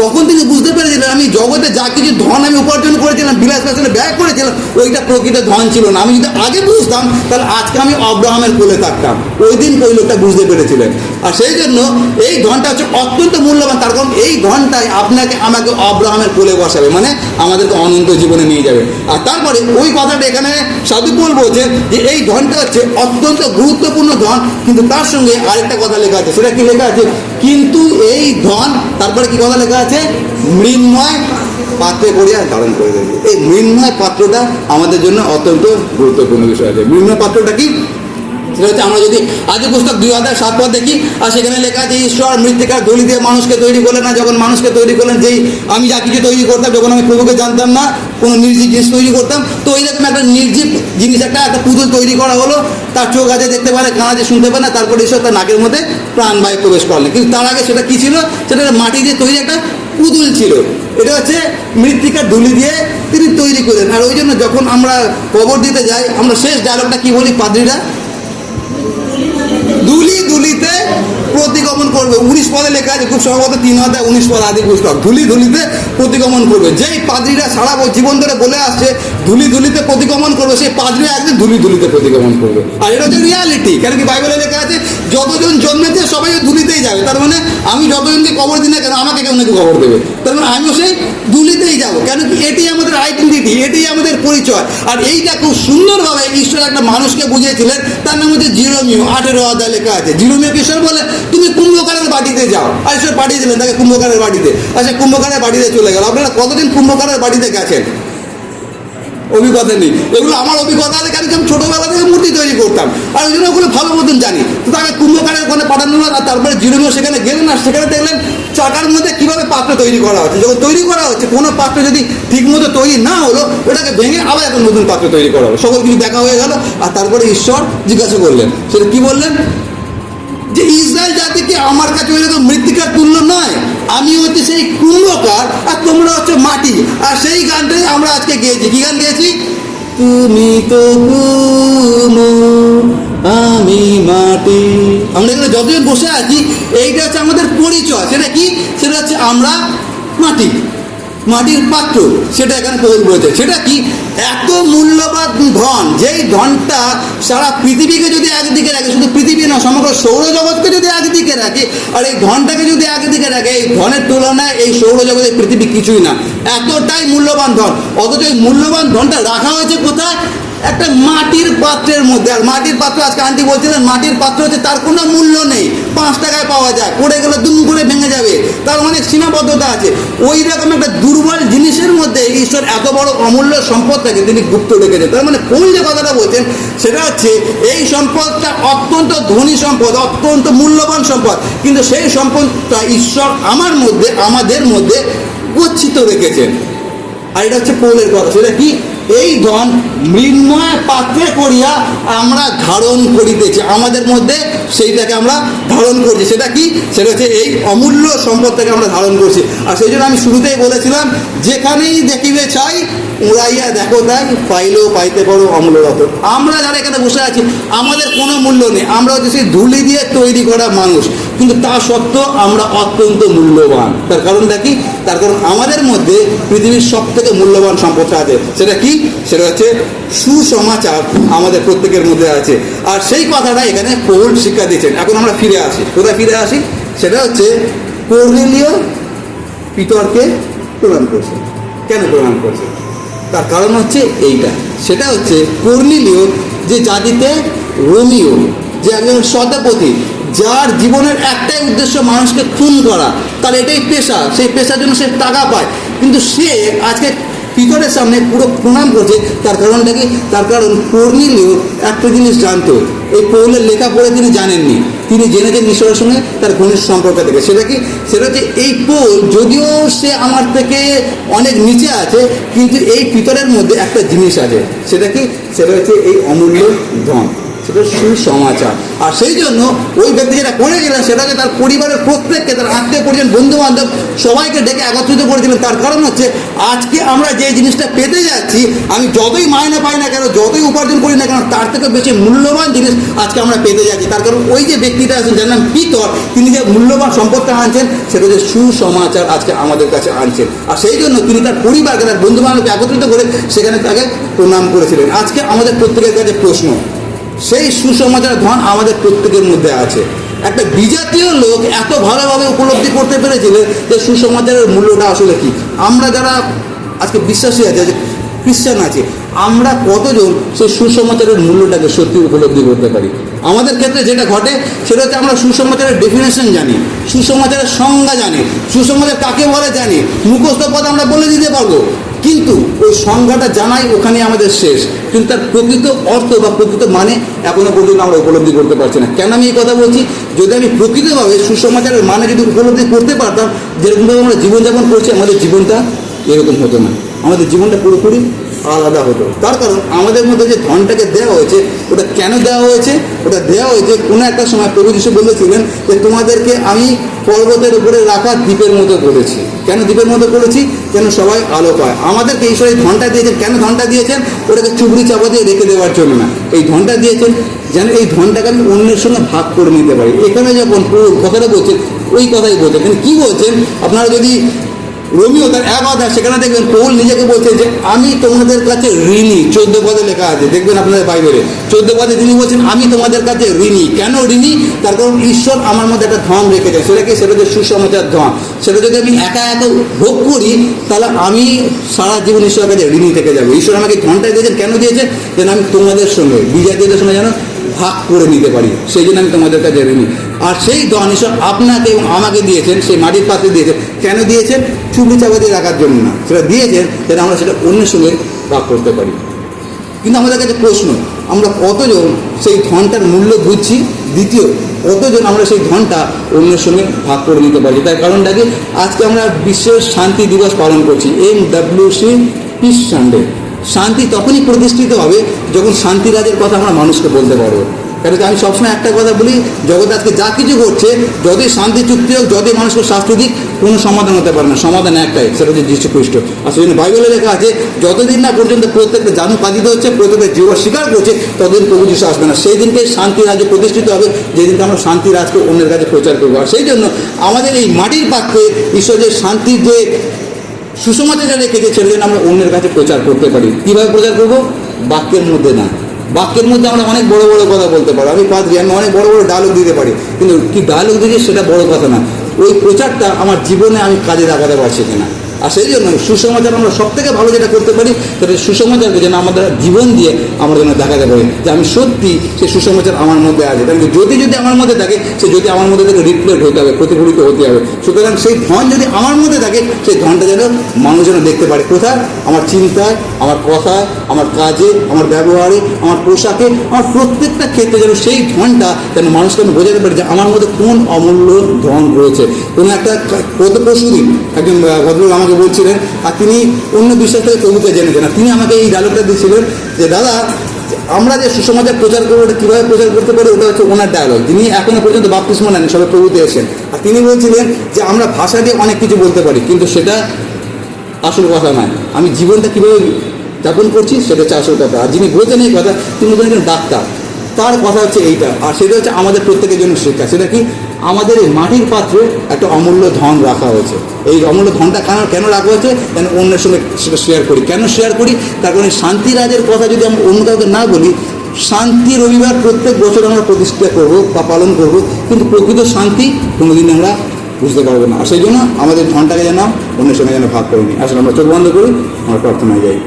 A: তখন তিনি বুঝতে পেরেছিলেন আমি জগতে যা কিছু ধন আমি উপার্জন করেছিলাম, বিলাস বিলাসে ব্যয় করেছিলাম, ওইটা প্রকৃত ধন ছিল না। আমি যদি আগে বুঝতাম, তাহলে আজকে আমি আব্রাহামের কোলে থাকতাম। ওই দিন ওই লোকটা বুঝতে পেরেছিলেন। আর সেই জন্য এই ধনটা হচ্ছে অত্যন্ত মূল্যবান। তার কারণ এই ধনটাই আপনাকে আমাকে আব্রাহামের কোলে বসাবে, মানে আমাদেরকে অনন্ত জীবনে নিয়ে যাবে। আর তারপরে ওই কথাটা এখানে সাধু পৌল বলছে যে এই ধনটা হচ্ছে অত্যন্ত গুরুত্বপূর্ণ ধন। কিন্তু তার সঙ্গে আরেকটা কথা লেখা আছে। সেটা কি লেখা আছে? কিন্তু এই ধন, তারপরে কি কথা লেখা আছে? মৃন্ময় পাত্রে করিয়া ধারণ করে দেবে। এই মৃন্ময় পাত্রটা আমাদের জন্য অত্যন্ত গুরুত্বপূর্ণ বিষয় আছে। মৃন্ময় পাত্রটা কি? সেটা হচ্ছে আমরা যদি আদি পুস্তক 2 অধ্যায় 7 পদ দেখি, আর সেখানে লেখা আছে ঈশ্বর মৃত্তিকার ধুলি দিয়ে মানুষকে তৈরি করলেন না। যখন মানুষকে তৈরি করলেন, যেই আমি যা কিছু তৈরি করতাম, যখন আমি প্রভুকে জানতাম না, কোনো নির্জীব জিনিস তৈরি করতাম, তো এইরকম একটা নির্জীব জিনিস, একটা পুতুল তৈরি করা হলো। তার চোখ আছে দেখতে পারে, কান আছে শুনতে পারে না, তারপরে ঈশ্বর তার নাকের মধ্যে প্রাণবায়ু প্রবেশ করলেন। কিন্তু তার আগে সেটা কি ছিল? সেটা মাটি দিয়ে তৈরি একটা পুতুল ছিল। এটা হচ্ছে মৃত্তিকার ধুলি দিয়ে তিনি তৈরি করলেন। আর ওই জন্য যখন আমরা কবর দিতে যাই, আমরা শেষ ডায়লগটা কি বলি পাদ্রীরা? ধুলি ধুলিতে প্রতিগমন করবে। 19 পদে লেখা আছে, খুব সম্ভবত 3 অধ্যায় 19 পদ আদি পুস্তক। ধুলি ধুলিতে প্রতিগমন করবে। যেই পাদ্রীরা সারা জীবন ধরে বলে আসছে ধুলি ধুলিতে প্রতিগমন করবে, সেই পাদ্রীরা একদিন ধুলি ধুলিতে প্রতিগমন করবে। আর এটা হচ্ছে রিয়ালিটি। কেন কি, বাইবেলে লেখা আছে যতজন জন্মেছে সবাই ধুলিতেই যাবে। তার মানে আমি যতজনকে কবর দিই না কেন, আমাকে কেউ নাকি কবর দেবে। তার মানে আমিও সেই ধুলিতেই যাবো। কেন কি, এটি আমাদের আইডেন্টিটি, এটি আমাদের পরিচয়। আর এইটা খুব সুন্দরভাবে ঈশ্বর একটা মানুষকে বুঝিয়েছিলেন। তার নাম হচ্ছে জিরোমিও। 18 অধ্যায় লেখা আছে। জিরোমিও ঈশ্বর বলে তুমি কুম্ভকারের বাড়িতে যাও। আর ঈশ্বর পাঠিয়ে দিলেন তাকে কুম্ভকারের বাড়িতে। আর সে কুম্ভকারের বাড়িতে চলে গেল। আপনারা কতদিন কুম্ভকারের বাড়িতে গেছেন? অভিজ্ঞতা নেই। এগুলো আমার অভিজ্ঞতা আছে, কারণ আমি ছোটবেলা থেকে মূর্তি তৈরি করতাম, আর ওই জন্য ওগুলো ভালো মতন জানি। তো তাকে কুম্ভকারের ওখানে পাঠানো হলো, আর তারপরে জিরোমিও সেখানে গেলেন, আর সেখানে দেখলেন চাকার মধ্যে কিভাবে পাত্র তৈরি করা হচ্ছে। যখন তৈরি করা হচ্ছে, কোনো পাত্র যদি ঠিকমতো তৈরি না হলো, ওটাকে ভেঙে আবার একটা নতুন পাত্র তৈরি করা হলো। সকল কিছু দেখা হয়ে গেল, আর তারপরে ঈশ্বর জিজ্ঞাসা করলেন, সেটা কি বললেন, যে ইসরায়েল জাতিকে আমার কাছে ওই রকম মৃত্তিকার তুল্য নয়, আমি হচ্ছে সেই কুম্ভকার আর তোমরা হচ্ছে মাটি। আর সেই গানটাই আমরা আজকে গেয়েছি। কি গান গেয়েছি? তুমি তো কুমো, আমি মাটি। আমরা এখানে যতজন বসে আছি, এইটা হচ্ছে আমাদের পরিচয়। সেটা কি? সেটা হচ্ছে আমরা মাটি, মাটির পাত্র। সেটা এখানে প্রয়োগ করেছে। সেটা কি? এত মূল্যবান ধন, যেই ধনটা সারা পৃথিবীকে যদি একদিকে রাখে, শুধু পৃথিবী না, সমগ্র সৌরজগৎকে যদি একদিকে রাখে, আর এই ধনটাকে যদি একদিকে রাখে, এই ধনের তুলনায় এই সৌরজগতের পৃথিবী কিছুই না। এতটাই মূল্যবান ধন, অথচ এই মূল্যবান ধনটা রাখা হয়েছে কোথায়? একটা মাটির পাত্রের মধ্যে। আর মাটির পাত্র, আজকে আন্টি বলছিলেন মাটির পাত্র হচ্ছে তার কোনো মূল্য নেই, 5 টাকায় পাওয়া যায়, পড়ে গেলে দুম করে ভেঙে যাবে, তার অনেক সীমাবদ্ধতা আছে। ওই রকম একটা দুর্বল জিনিসের মধ্যে ঈশ্বর এত বড় অমূল্য সম্পদটাকে তিনি গুপ্ত রেখেছেন। তার মানে কোন যে কথাটা বলছেন, সেটা হচ্ছে এই সম্পদটা অত্যন্ত ধনী সম্পদ, অত্যন্ত মূল্যবান সম্পদ, কিন্তু সেই সম্পদটা ঈশ্বর আমার মধ্যে, আমাদের মধ্যে গচ্ছিত রেখেছেন। আর এটা হচ্ছে পৌলের কথা। সেটা কি? এই ধন মৃন্ময় পাত্রে করিয়া আমরা ধারণ করিতেছি, আমাদের মধ্যে সেইটাকে আমরা ধারণ করছি। সেটা কি? সেটা হচ্ছে এই অমূল্য সম্পদটাকে আমরা ধারণ করছি। আর সেই জন্য আমি শুরুতেই বলেছিলাম, যেখানেই দেখিবে চাই, উড়াইয়া দেখো তাই, পাইলেও পাইতে পারো অমূল্য রতন। আমরা যারা এখানে বসে আছি, আমাদের কোনো মূল্য নেই, আমরা হচ্ছে সেই ধুলি দিয়ে তৈরি করা মানুষ, কিন্তু তা সত্ত্বেও আমরা অত্যন্ত মূল্যবান। তার কারণটা কি? তার কারণ আমাদের মধ্যে পৃথিবীর সব থেকে মূল্যবান সম্পদটা আছে। সেটা কি? সেটা হচ্ছে সুসমাচার আমাদের প্রত্যেকের মধ্যে আছে। আর সেই কথাটা এখানে পৌল শিক্ষা দিয়েছেন। এখন আমরা ফিরে আসি, কোথায় ফিরে আসি? সেটা হচ্ছে কর্নেলীয় পিতরকে প্রণাম করছে। কেন প্রণাম করছে? তার কারণ হচ্ছে এইটা। সেটা হচ্ছে কর্নেলীয় যে জাতিতে রোমিও, যে একজন সদাপতি, যার জীবনের একটাই উদ্দেশ্য মানুষকে খুন করা, তার এটাই পেশা, সেই পেশার জন্য সে টাকা পায়, কিন্তু সে আজকে পিতরের সামনে পুরো প্রণাম করছে। তার কারণটা কি? তার কারণ কর্নেলীয় একটা জিনিস জানতো, এই পৌলের লেখা পড়ে তিনি জানেননি, তিনি জেনেছেন ঈশ্বরের সঙ্গে তার ঘনিষ্ঠ সম্পর্ক থেকে। সেটা কি? সেটা হচ্ছে এই পৌল, যদিও সে আমার থেকে অনেক নিচে আছে, কিন্তু এই পিতরের মধ্যে একটা জিনিস আছে। সেটা কি? সেটা হচ্ছে এই অমূল্য ধন, সেটা সুসমাচার। আর সেই জন্য ওই ব্যক্তি যেটা করেছিলেন, সেটাকে তার পরিবারের প্রত্যেককে, তার আত্মীয় পরিজন, বন্ধু বান্ধব সবাইকে ডেকে একত্রিত করেছিলেন। তার কারণ হচ্ছে আজকে আমরা যে জিনিসটা পেতে যাচ্ছি, আমি যতই মাইনে পাই না কেন, যতই উপার্জন করি না কেন, তার থেকে বেশি মূল্যবান জিনিস আজকে আমরা পেতে যাচ্ছি। তার কারণ ওই যে ব্যক্তিটা আছেন, যার নাম পিতর, তিনি যে মূল্যবান সম্পদটা আনছেন, সেটা হচ্ছে সুসমাচার আজকে আমাদের কাছে আনছেন। আর সেই জন্য তিনি তার পরিবারকে, তার বন্ধু বান্ধবকে একত্রিত করে সেখানে তাকে প্রণাম করেছিলেন। আজকে আমাদের প্রত্যেকের কাছে প্রশ্ন, সেই সুসমাচার ধন আমাদের প্রত্যেকের মধ্যে আছে। একটা বিজাতীয় লোক এত ভালোভাবে উপলব্ধি করতে পেরেছিলেন যে সুসমাচারের মূল্যটা আসলে কি। আমরা যারা আজকে বিশ্বাসী আছে, খ্রিস্টান আছে, আমরা কতজন সেই সুসমাচারের মূল্যটাকে সত্যি উপলব্ধি করতে পারি? আমাদের ক্ষেত্রে যেটা ঘটে, সেটা হচ্ছে আমরা সুসমাচারের ডেফিনেশন জানি, সুসমাচারের সংজ্ঞা জানি, সুসমাচার কাকে বলে জানি, মুখস্থ পদ আমরা বলে দিতে পারবো, কিন্তু ওই সংজ্ঞাটা জানাই ওখানে আমাদের শেষ। কিন্তু তার প্রকৃত অর্থ বা প্রকৃত মানে এখনো পর্যন্ত আমরা উপলব্ধি করতে পারছি না। কেন আমি এই কথা বলছি? যদি আমি প্রকৃতভাবে সুসমাচারের মানে যদি উপলব্ধি করতে পারতাম, যেরকমভাবে আমরা জীবনযাপন করছি, আমাদের জীবনটা এরকম হতো না, আমাদের জীবনটা পুরোপুরি আলাদা হতো। তার কারণ আমাদের মধ্যে যে ধনটাকে দেওয়া হয়েছে, ওটা কেন দেওয়া হয়েছে? ওটা দেওয়া হয়েছে কোনো একটা সময় প্রভু যিশু বলেছিলেন যে তোমাদেরকে আমি পর্বতের উপরে রাখা দ্বীপের মতো করেছি। কেন দ্বীপের মতো করেছি? যেন সবাই আলো পায়। আমাদেরকে ঈশ্বর এই ধনটা দিয়েছেন। কেন ধনটা দিয়েছেন? ওটাকে চুবড়ি চাপা দিয়ে রেখে দেওয়ার জন্য না, এই ধনটা দিয়েছেন যেন এই ধনটাকে আমি অন্যের সঙ্গে ভাগ করে নিতে পারি। এখানে যখন কথাটা বলছেন, ওই কথাই বলছেন। কিন্তু কী বলছেন? আপনারা যদি রোমিও তার 1 অধ্যায়, সেখানে দেখবেন পৌল নিজেকে বলছে যে আমি তোমাদের কাছে ঋণী। 14 পদে লেখা আছে, দেখবেন আপনাদের বাইবেলে 14 পদে তিনি বলছেন আমি তোমাদের কাছে ঋণী। কেন ঋণী? তার কারণ ঈশ্বর আমার মধ্যে একটা ধন রেখেছে। সেটা কি? সেটা হচ্ছে সুসমাচার ধন। সেটা যদি আমি একা একা ভোগ করি, তাহলে আমি সারা জীবন ঈশ্বরের কাছে ঋণী থেকে যাবো। ঈশ্বর আমাকে ধনটা দিয়েছেন, কেন দিয়েছে? যেন আমি তোমাদের সঙ্গে, বিজাতীয়দের সঙ্গে যেন ভাগ করে নিতে পারি, সেই জন্য আমি তোমাদের কাছে ঋণী। আর সেই ধন ঈশ্বর আপনাকে এবং আমাকে দিয়েছেন, সেই মাটির পাত্রে দিয়েছেন। কেন দিয়েছেন? চুবড়ি চাপা দিয়ে রাখার জন্য না, সেটা দিয়েছেন যেন আমরা সেটা অন্যের সঙ্গে ভাগ করতে পারি। কিন্তু আমাদের কাছে প্রশ্ন, আমরা কতজন সেই ধনটার মূল্য বুঝছি? দ্বিতীয় কতজন আমরা সেই ধনটা অন্যের সঙ্গে ভাগ করে নিতে পারি। তার কারণটা কি, আজকে আমরা বিশ্বের শান্তি দিবস পালন করছি, MWC পিস সানডে। শান্তি তখনই প্রতিষ্ঠিত হবে যখন শান্তিরাজের কথা আমরা মানুষকে বলতে পারবো। কারণ আমি সবসময় একটা কথা বলি, জগৎ আজকে যা কিছু করছে, যতই শান্তি চুক্তি হোক, যতই মানুষকে শাস্তি দিক, কোনো সমাধান হতে পারে না। সমাধান একটাই, সেটা হচ্ছে যীশু খ্রিস্ট। আর সেই জন্য বাইবেলে লেখা আছে, যতদিন না পর্যন্ত প্রত্যেকটা জানু পাতিত হচ্ছে, প্রত্যেকটা জীব স্বীকার করছে, ততদিন প্রভু যীশু আসবে না। সেই দিনকে শান্তি রাজ্য প্রতিষ্ঠিত হবে, যেদিনকে আমরা শান্তি রাজকে অন্যের কাছে প্রচার করবো। আর সেই জন্য আমাদের এই মাটির পাত্রে ঈশ্বর যে শান্তির যে সুসমাচারটা রেখেছে, সেটা যেন আমরা অন্যের কাছে প্রচার করতে পারি। কীভাবে প্রচার করবো? বাক্যের মধ্যে না। বাক্যের মধ্যে আমরা অনেক বড় বড় কথা বলতে পারি, আমি পাদ্রী, আমি অনেক বড় বড় ডায়লগ দিতে পারি, কিন্তু কি ডায়লগ দিচ্ছি সেটা বড় কথা না, ওই প্রচারটা আমার জীবনে আমি কাজে লাগাতে পারছি কিনা। আর সেই জন্য সুসমাচার আমরা সব থেকে ভালো যেটা করতে পারি, সেটা সুসমাচারকে যেন আমাদের জীবন দিয়ে আমরা যেন দেখাতে পারি যে আমি সত্যি সেই সুসমাচার আমার মধ্যে আছে। কারণ যদি আমার মধ্যে থাকে, সে যদি আমার মধ্যে থেকে রিফ্লেক্ট হতে হবে, প্রতিফলিত হতে হবে। সুতরাং সেই ধন যদি আমার মধ্যে থাকে, সেই ধনটা যেন মানুষ যেন দেখতে পারে। কোথায়? আমার চিন্তায়, আমার কথায়, আমার কাজে, আমার ব্যবহারে, আমার পোশাকে, আমার প্রত্যেকটা ক্ষেত্রে যেন সেই ধনটা যেন মানুষকে আমি বোঝাতে পারি যে আমার মধ্যে কোন অমূল্য ধন রয়েছে। কোনো একটা পরশুদিন একজন ভদ্রলোক আমাকে বলছিলেন, আর তিনি অন্য বিশ্বাস থেকে প্রভুকে জেনেছেন, আর তিনি আমাকে এই ডায়লগটা দিচ্ছিলেন যে দাদা, আমরা যে সুসমাচার প্রচার করবো, ওটা কীভাবে প্রচার করতে পারি, ওটা হচ্ছে ওনার ডায়লগ। তিনি এখনো পর্যন্ত বাপ্তিস্মা নেন, সবাই প্রভুতে এসেছেন। আর তিনি বলছিলেন যে আমরা ভাষা দিয়ে অনেক কিছু বলতে পারি, কিন্তু সেটা আসল কথা নয়। আমি জীবনটা কীভাবে যাপন করছি, সেটা হচ্ছে আসল কথা। আর যিনি বলছেন এই কথা, তিনি বলছেন একজন ডাক্তার, তার কথা হচ্ছে এইটা। আর সেটা হচ্ছে আমাদের প্রত্যেকের জন্য শিক্ষা। সেটা কি? আমাদের এই মাটির পাত্রে একটা অমূল্য ধন রাখা হয়েছে। এই অমূল্য ধনটা কেন রাখা হয়েছে? কেন অন্যের সঙ্গে সেটা শেয়ার করি। কেন শেয়ার করি? তার কারণে শান্তিরাজের কথা যদি আমরা অন্য কাউকে না বলি, শান্তি রবিবার প্রত্যেক বছর আমরা প্রতিষ্ঠা করবো বা পালন করবো, কিন্তু প্রকৃত শান্তি কোনোদিন আমরা বুঝতে পারবো না। আর সেই জন্য আমাদের ধনটাকে যেন অন্যের সঙ্গে যেন ভাগ করে নিই। আসলে আমরা চোখ বন্ধ করি, আমরা প্রার্থনায় যাই।